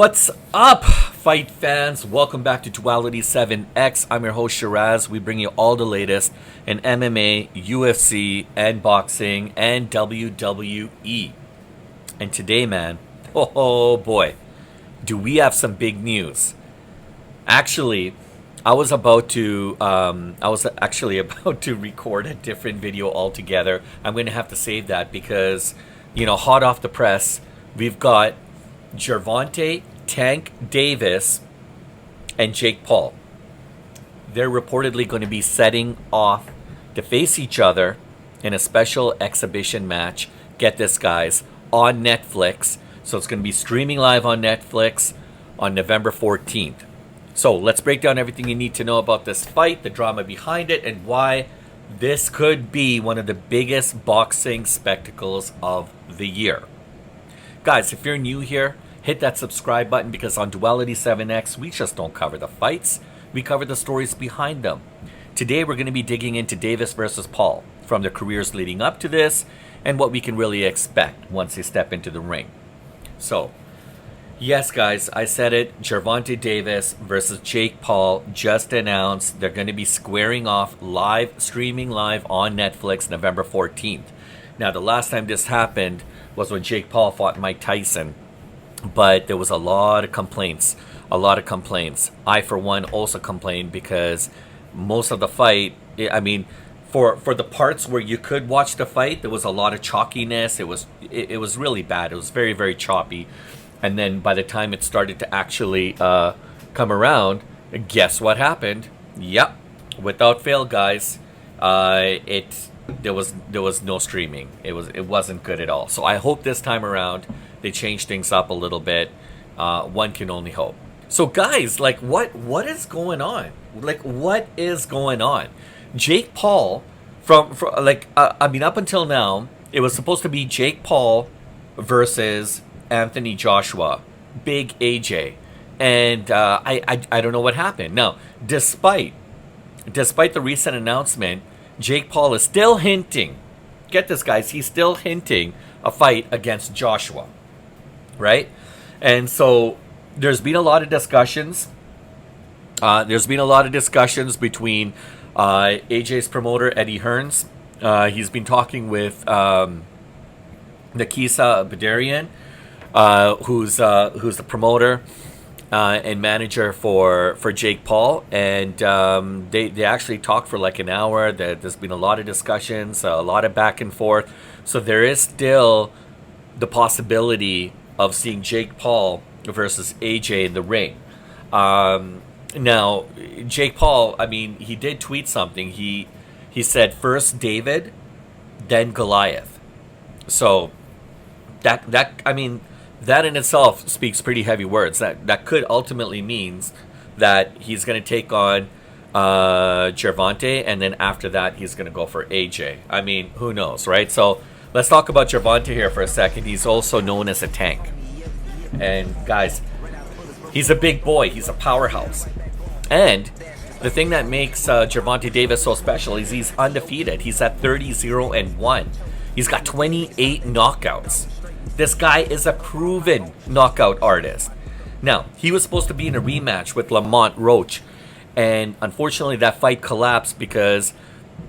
What's up, fight fans? Welcome back to Duality 7X. I'm your host, Shiraz. We bring you all the latest in MMA, UFC, and boxing, and WWE. And today, man, oh boy, do we have some big news. Actually, I was actually about to record a different video altogether. I'm going to have to save that because, hot off the press, we've got Gervonta Tank Davis and Jake Paul. They're reportedly going to be setting off to face each other in a special exhibition match. Get this, guys, on Netflix. So it's going to be streaming live on Netflix on November 14th. So let's break down everything you need to know about this fight, the drama behind it, and why this could be one of the biggest boxing spectacles of the year. Guys, if you're new here, hit that subscribe button because on Duality 7X, we just don't cover the fights. We cover the stories behind them. Today, we're going to be digging into Davis versus Paul, from their careers leading up to this, and what we can really expect once they step into the ring. So, yes, guys, I said it. Gervonta Davis versus Jake Paul just announced. They're going to be squaring off streaming live on Netflix November 14th. Now, the last time this happened was when Jake Paul fought Mike Tyson. But there was a lot of complaints. I, for one, also complained because most of the fight, for the parts where you could watch the fight, there was a lot of chalkiness. It was really bad. It was very, very choppy. And then by the time it started to actually come around, guess what happened? Yep, without fail, guys, there was no streaming. It wasn't good at all. So I hope this time around they change things up a little bit. One can only hope. So guys, what is going on? What is going on? Jake Paul up until now, it was supposed to be Jake Paul versus Anthony Joshua, Big AJ, and I don't know what happened. Now, despite the recent announcement, Jake Paul is still hinting. Get this, guys, he's still hinting a fight against Joshua, right? And so there's been a lot of discussions. Between AJ's promoter Eddie Hearns. He's been talking with Nakisa Badarian, who's the promoter and manager for Jake Paul, and they actually talked for like an hour. There's been a lot of discussions, a lot of back and forth. So there is still the possibility of seeing Jake Paul versus AJ in the ring. Now, Jake Paul, he did tweet something. He said first David, then Goliath. So that in itself speaks pretty heavy words. That could ultimately means that he's going to take on Gervonta, and then after that he's going to go for AJ. Who knows, right? So let's talk about Gervonta here for a second. He's also known as a tank. And guys, he's a big boy. He's a powerhouse. And the thing that makes Gervonta Davis so special is he's undefeated. He's at 30-0-1. He's got 28 knockouts. This guy is a proven knockout artist. Now, he was supposed to be in a rematch with Lamont Roach. And unfortunately, that fight collapsed because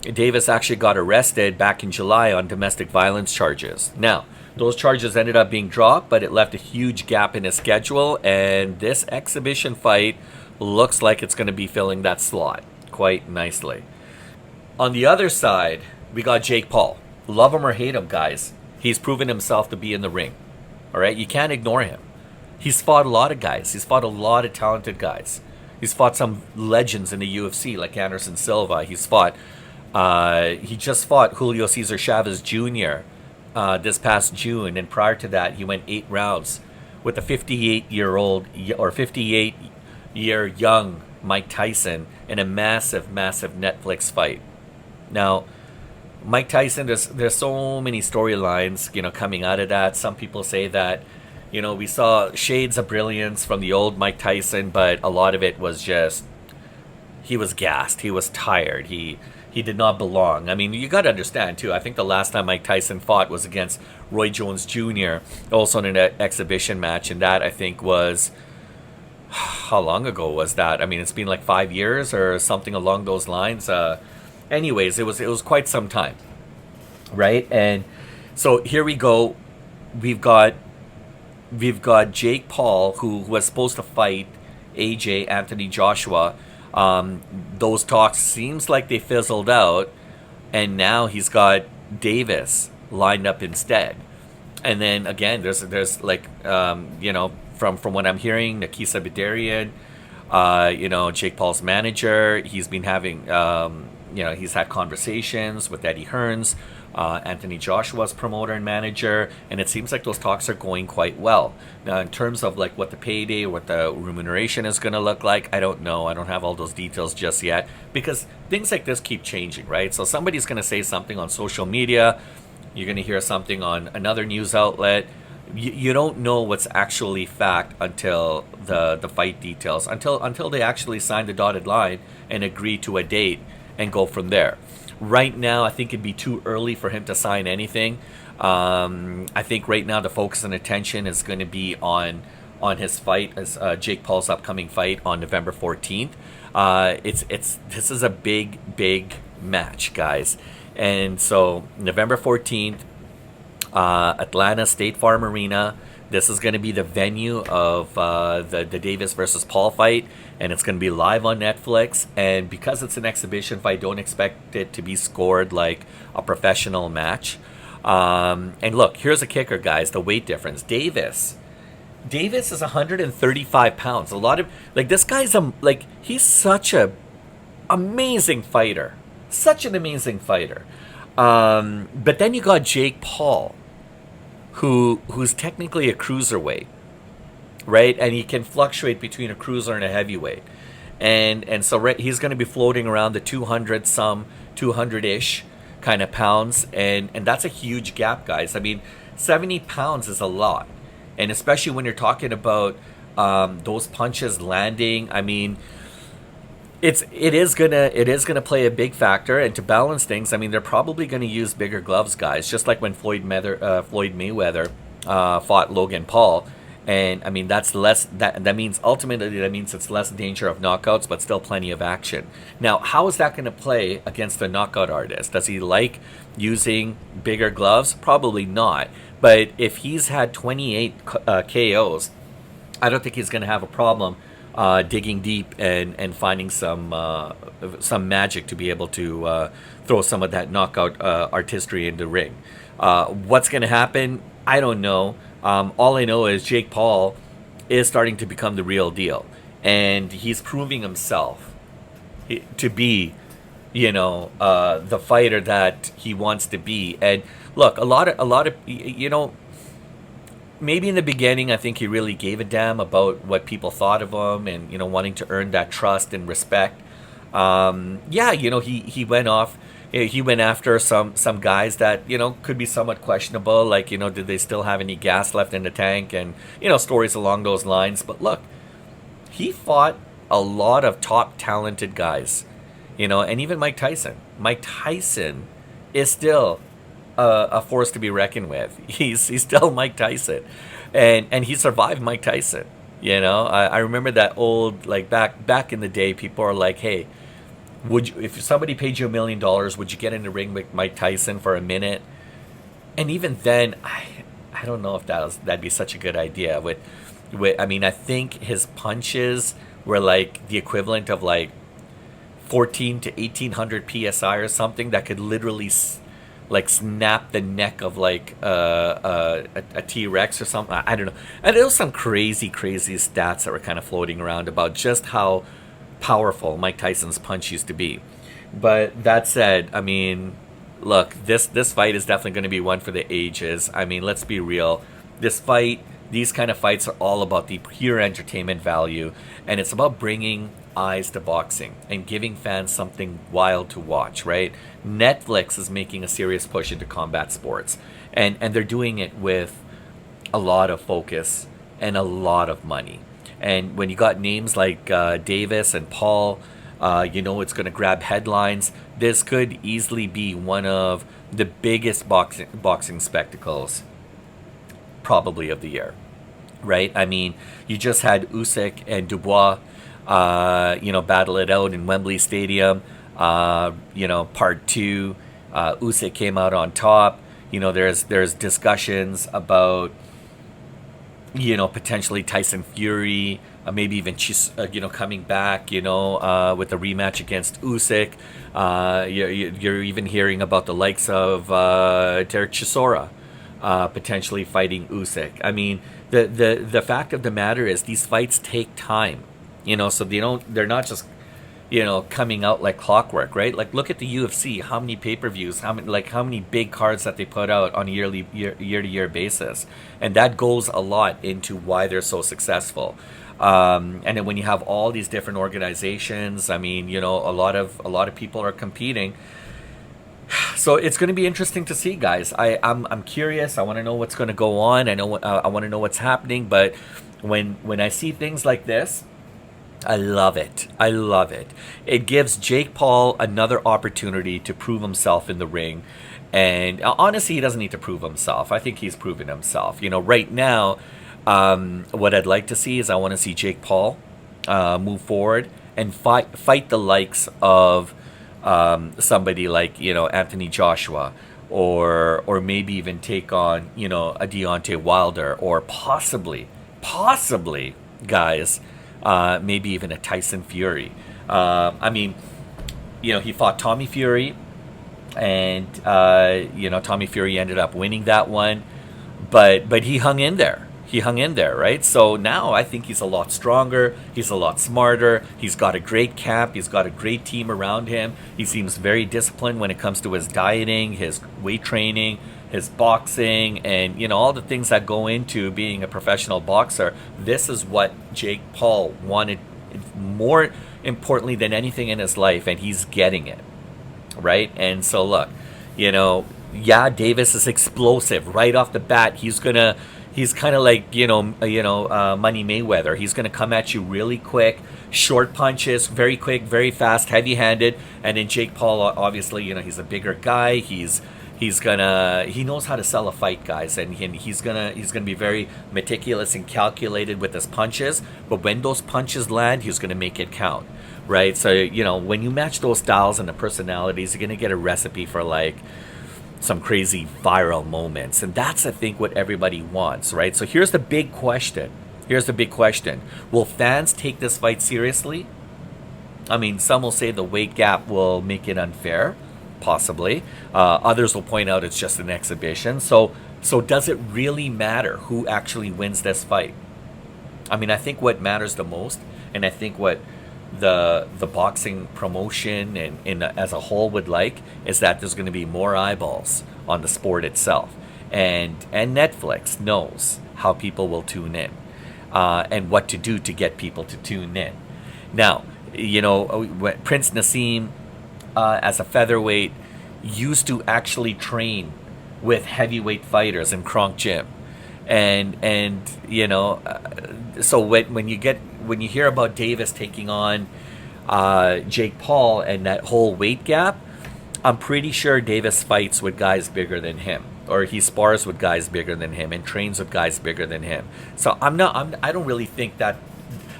Davis actually got arrested back in July on domestic violence charges. Now, those charges ended up being dropped, but it left a huge gap in his schedule. And this exhibition fight looks like it's going to be filling that slot quite nicely. On the other side, we got Jake Paul. Love him or hate him, guys, he's proven himself to be in the ring. All right? You can't ignore him. He's fought a lot of guys. He's fought a lot of talented guys. He's fought some legends in the UFC like Anderson Silva. He just fought Julio Cesar Chavez Jr. This past June. And prior to that, he went 8 rounds with a 58-year young Mike Tyson in a massive Netflix fight. Now, Mike Tyson, there's so many storylines, coming out of that. Some people say that, we saw shades of brilliance from the old Mike Tyson, but a lot of it was just, he was gassed, he was tired, he he did not belong. I mean, you got to understand too. I think the last time Mike Tyson fought was against Roy Jones Jr., also in an exhibition match, and that I think was, how long ago was that? I mean, it's been like 5 years or something along those lines. Anyways, it was quite some time, right? And so here we go. We've got Jake Paul, who was supposed to fight AJ Anthony Joshua. Those talks seems like they fizzled out, and now he's got Davis lined up instead. And then again, there's like from what I'm hearing, Nakisa Bidarian, Jake Paul's manager, he's been having he's had conversations with Eddie Hearns, Anthony Joshua's promoter and manager, and it seems like those talks are going quite well. Now, in terms of like what the payday, what the remuneration is going to look like, I don't know. I don't have all those details just yet because things like this keep changing, right? So somebody's going to say something on social media, you're going to hear something on another news outlet. You don't know what's actually fact until the fight details, until they actually sign the dotted line and agree to a date and go from there. Right now, I think it'd be too early for him to sign anything. I think right now the focus and attention is going to be on his fight, as Jake Paul's upcoming fight on November 14th. This is a big match, guys, and so November 14th, Atlanta State Farm Arena. This is going to be the venue of the Davis versus Paul fight, and it's going to be live on Netflix. And because it's an exhibition fight, don't expect it to be scored like a professional match. And look, here's a kicker, guys, the weight difference. Davis is 135 pounds. A lot of, like, this guy's, he's such a amazing fighter. Such an amazing fighter. But then you got Jake Paul, who's technically a cruiserweight, right? And he can fluctuate between a cruiser and a heavyweight. And so he's going to be floating around the 200-ish kind of pounds. And that's a huge gap, guys. I mean, 70 pounds is a lot. And especially when you're talking about those punches landing, I mean, it is gonna play a big factor, and to balance things, I mean, they're probably gonna use bigger gloves, guys. Just like when Floyd Mayweather fought Logan Paul, and I mean that's less. That means ultimately it's less danger of knockouts, but still plenty of action. Now, how is that gonna play against a knockout artist? Does he like using bigger gloves? Probably not. But if he's had 28 KOs, I don't think he's gonna have a problem digging deep and finding some magic to be able to throw some of that knockout artistry into the ring. What's going to happen? I don't know. All I know is Jake Paul is starting to become the real deal, and he's proving himself to be, the fighter that he wants to be. And look, a lot of maybe in the beginning, I think he really gave a damn about what people thought of him, and wanting to earn that trust and respect. He went off. He went after some guys that could be somewhat questionable, like did they still have any gas left in the tank, and stories along those lines. But look, he fought a lot of top talented guys, and even Mike Tyson. Mike Tyson is still a force to be reckoned with. He's still Mike Tyson, and he survived Mike Tyson. I remember that old, like, back in the day, people are like, hey, would you, if somebody paid you $1 million, would you get in the ring with Mike Tyson for a minute? And even then, I don't know if that'd be such a good idea. I mean, I think his punches were like the equivalent of like 14 to 1800 psi or something that could literally like snap the neck of like a T-Rex or something. I don't know. And there was some crazy stats that were kind of floating around about just how powerful Mike Tyson's punch used to be. But that said, I mean, look, this fight is definitely going to be one for the ages. I mean, let's be real. These kind of fights are all about the pure entertainment value, and it's about bringing eyes to boxing and giving fans something wild to watch, right? Netflix is making a serious push into combat sports, and they're doing it with a lot of focus and a lot of money. And when you got names like Davis and Paul, it's going to grab headlines. this could easily be one of the biggest boxing spectacles probably of the year, right? I mean, you just had Usyk and Dubois, battle it out in Wembley Stadium. Part two, Usyk came out on top. There's discussions about potentially Tyson Fury, maybe even coming back, with a rematch against Usyk. You're even hearing about the likes of Derek Chisora potentially fighting Usyk. I mean, the fact of the matter is these fights take time, so they're not just coming out like clockwork, right? Like, look at the UFC, how many pay-per-views, how many big cards that they put out on a year-to-year basis, and that goes a lot into why they're so successful. And then when you have all these different organizations, I mean, a lot of people are competing. So it's going to be interesting to see, guys. I'm curious. I want to know what's going to go on. I want to know what's happening. But when I see things like this, I love it. I love it. It gives Jake Paul another opportunity to prove himself in the ring. And honestly, he doesn't need to prove himself. I think he's proven himself. Right now, what I'd like to see is I want to see Jake Paul move forward and fight the likes of somebody like, Anthony Joshua, or maybe even take on, a Deontay Wilder, or possibly, guys, maybe even a Tyson Fury. I mean, he fought Tommy Fury, and Tommy Fury ended up winning that one, but he hung in there. Right? So now I think he's a lot stronger. He's a lot smarter. He's got a great camp. He's got a great team around him. He seems very disciplined when it comes to his dieting, his weight training, his boxing, and all the things that go into being a professional boxer. This is what Jake Paul wanted more importantly than anything in his life, and he's getting it, right? And so look, Davis is explosive right off the bat. He's kind of like Money Mayweather. He's gonna come at you really quick, short punches, very quick, very fast, heavy-handed. And then Jake Paul, obviously, he's a bigger guy. He knows how to sell a fight, guys, and he's gonna be very meticulous and calculated with his punches. But when those punches land, he's gonna make it count, right? So when you match those styles and the personalities, you're gonna get a recipe for like some crazy viral moments, and that's, I think, what everybody wants, right? So here's the big question. Will fans take this fight seriously? I mean, some will say the weight gap will make it unfair. Possibly. Others will point out it's just an exhibition. So does it really matter who actually wins this fight? I mean, I think what matters the most, and I think what the boxing promotion and as a whole would like, is that there's going to be more eyeballs on the sport itself. And Netflix knows how people will tune in, and what to do to get people to tune in. Now, Prince Nassim, as a featherweight, used to actually train with heavyweight fighters in Kronk Gym, and so when you hear about Davis taking on Jake Paul and that whole weight gap, I'm pretty sure Davis fights with guys bigger than him, or he spars with guys bigger than him and trains with guys bigger than him. So I don't really think that.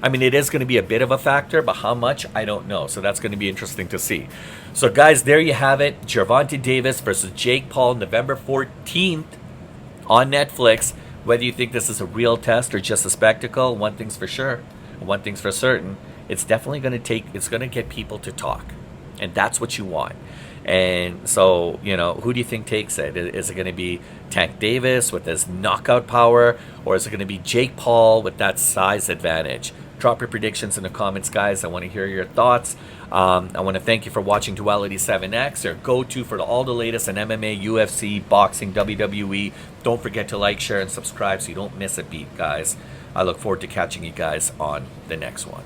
I mean, it is going to be a bit of a factor, but how much, I don't know. So that's going to be interesting to see. So, guys, there you have it. Gervonta Davis versus Jake Paul, November 14th on Netflix. Whether you think this is a real test or just a spectacle, one thing's for sure, one thing's for certain, it's definitely going to get people to talk. And that's what you want. And so, who do you think takes it? Is it going to be Tank Davis with his knockout power, or is it going to be Jake Paul with that size advantage? Drop your predictions in the comments, guys. I want to hear your thoughts. I want to thank you for watching Duality 7X, your go-to for all the latest in MMA, UFC, boxing, WWE. Don't forget to like, share, and subscribe so you don't miss a beat, guys. I look forward to catching you guys on the next one.